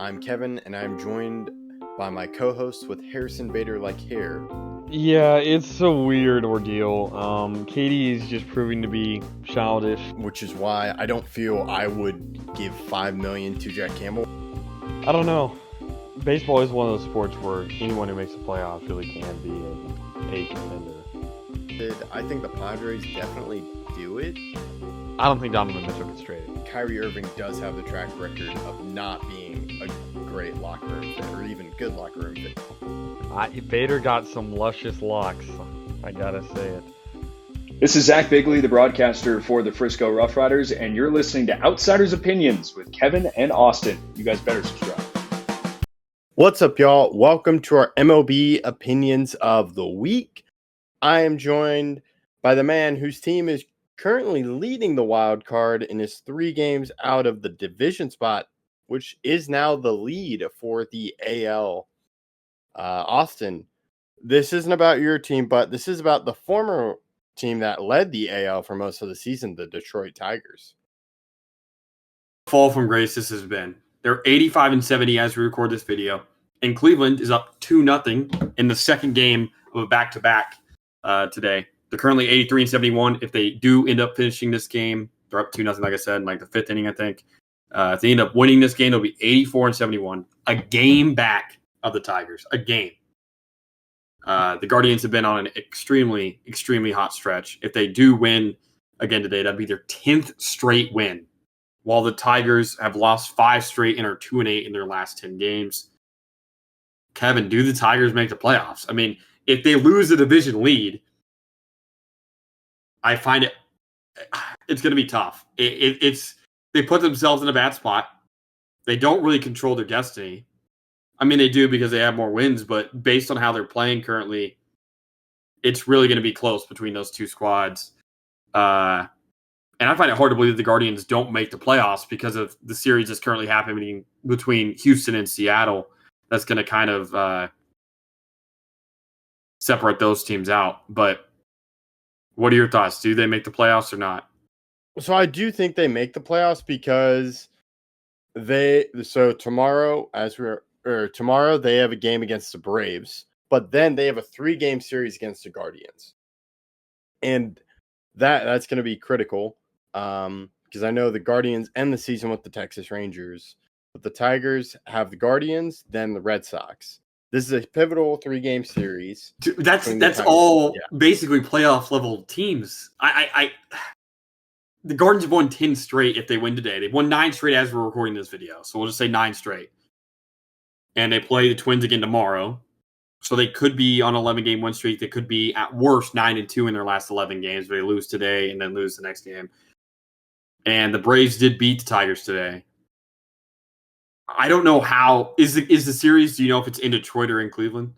I'm Kevin, and I'm joined by my co-host with Harrison Bader like hair. Yeah, it's a weird ordeal. Katie is just proving to be childish. Which is why I don't feel I would give $5 million to Jack Campbell. I don't know. Baseball is one of those sports where anyone who makes the playoffs really can be a contender. I think the Padres definitely do it. I don't think Donovan Mitchell gets traded. Kyrie Irving does have the track record of not being a great locker room fit, or even good locker room fit. Bader got some luscious locks. I gotta say it. This is Zach Bigley, the broadcaster for the Frisco Rough Riders, and you're listening to Outsiders Opinions with Kevin and Austin. You guys better subscribe. What's up, y'all? Welcome to our MLB Opinions of the Week. I am joined by the man whose team is currently leading the wild card and is 3 games out of the division spot, which is now the lead for the AL. Austin, this isn't about your team, but this is about the former team that led the AL for most of the season, the Detroit Tigers. Fall from grace this has been. They're 85-70 as we record this video, and Cleveland is up 2-0 in the second game of a back-to-back today. They're currently 83-71. If they do end up finishing this game, they're up 2-0, like I said, in like the 5th inning, I think. If they end up winning this game, they'll be 84-71, a game back of the Tigers, a game. The Guardians have been on an extremely, extremely hot stretch. If they do win again today, that'd be their 10th straight win, while the Tigers have lost 5 straight and are 2-8 in their last 10 games. Kevin, do the Tigers make the playoffs? I mean, if they lose the division lead, I find it's going to be tough. They put themselves in a bad spot. They don't really control their destiny. I mean, they do because they have more wins, but based on how they're playing currently, it's really going to be close between those two squads. And I find it hard to believe that the Guardians don't make the playoffs because of the series that's currently happening between Houston and Seattle. That's going to kind of separate those teams out. But what are your thoughts? Do they make the playoffs or not? So I do think they make the playoffs because tomorrow they have a game against the Braves, but then they have a 3-game series against the Guardians. And that's going to be critical because I know the Guardians end the season with the Texas Rangers, but the Tigers have the Guardians, then the Red Sox. This is a pivotal 3-game series. Dude, that's all basically playoff level teams. The Guardians have won 10 straight if they win today. They've won 9 straight as we're recording this video, so we'll just say 9 straight. And they play the Twins again tomorrow. So they could be on an 11-game win streak. They could be, at worst, 9-2 in their last 11 games. They lose today and then lose the next game. And the Braves did beat the Tigers today. I don't know how. Is the series, do you know if it's in Detroit or in Cleveland?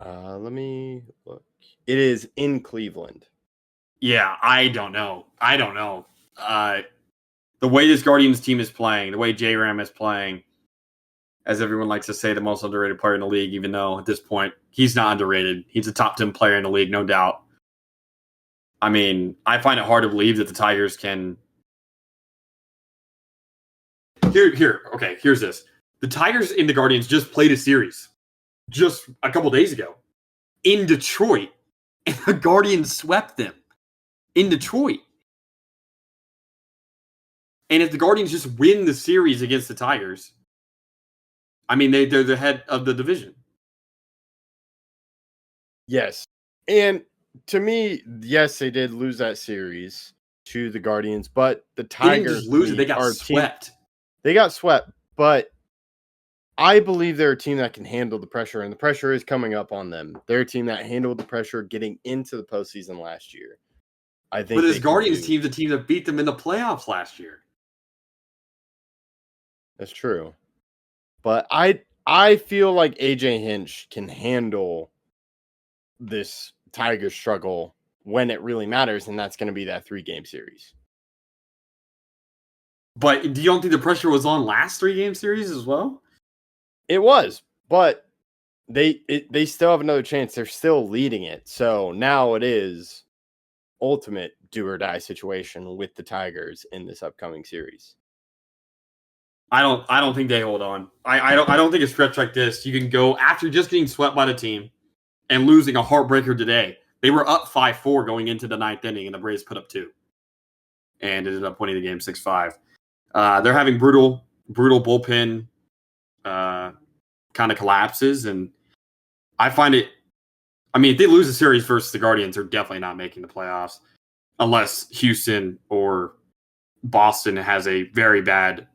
Let me look. It is in Cleveland. Yeah, I don't know. The way this Guardians team is playing, the way J-Ram is playing, as everyone likes to say, the most underrated player in the league, even though at this point he's not underrated. He's a top 10 player in the league, no doubt. I mean, I find it hard to believe that the Tigers can... Here's this. The Tigers and the Guardians just played a series just a couple days ago in Detroit, and the Guardians swept them in Detroit. And if the Guardians just win the series against the Tigers, I mean, they're the head of the division. Yes. And to me, yes, they did lose that series to the Guardians, but the Tigers they didn't just lose it, they got swept. They got swept, but I believe they're a team that can handle the pressure, and the pressure is coming up on them. They're a team that handled the pressure getting into the postseason last year. I think. But this Guardians team's a team that beat them in the playoffs last year. That's true. But I feel like AJ Hinch can handle this Tiger struggle when it really matters, and that's going to be that 3-game series. But do you don't think the pressure was on last 3-game series as well? It was, but they still have another chance. They're still leading it. So now it is ultimate do or die situation with the Tigers in this upcoming series. I don't think they hold on. I don't think a stretch like this you can go after just getting swept by the team and losing a heartbreaker today. They were up 5-4 going into the ninth inning, and the Braves put up 2 and ended up winning the game 6-5. They're having brutal bullpen kind of collapses, and I find it. I mean, if they lose the series versus the Guardians, they're definitely not making the playoffs unless Houston or Boston has a very bad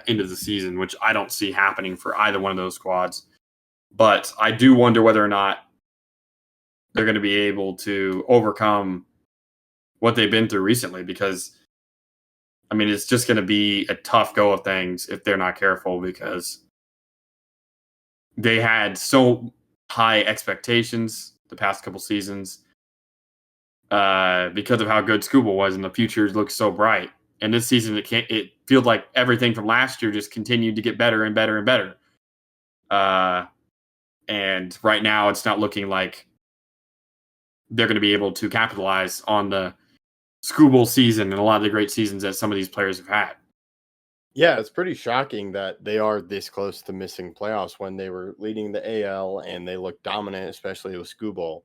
end of the season, which I don't see happening for either one of those squads. But I do wonder whether or not they're going to be able to overcome what they've been through recently, because I mean, it's just going to be a tough go of things if they're not careful, because they had so high expectations the past couple seasons because of how good Scuba was, and the future looks so bright. And this season, it feels like everything from last year just continued to get better and better and better. And right now, it's not looking like they're going to be able to capitalize on the Scuba season and a lot of the great seasons that some of these players have had. Yeah, it's pretty shocking that they are this close to missing playoffs when they were leading the AL and they looked dominant, especially with Skubal.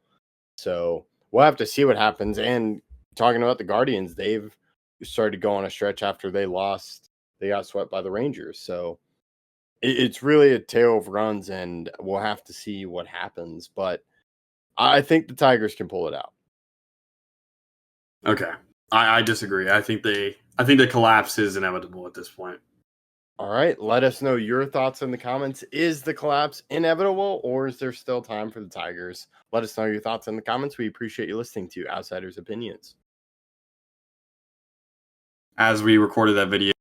So we'll have to see what happens. And talking about the Guardians, they've started to go on a stretch after they lost. They got swept by the Rangers. So it's really a tale of runs, and we'll have to see what happens. But I think the Tigers can pull it out. Okay. I disagree. I think the collapse is inevitable at this point. All right. Let us know your thoughts in the comments. Is the collapse inevitable, or is there still time for the Tigers? Let us know your thoughts in the comments. We appreciate you listening to Outsiders Opinions. As we recorded that video,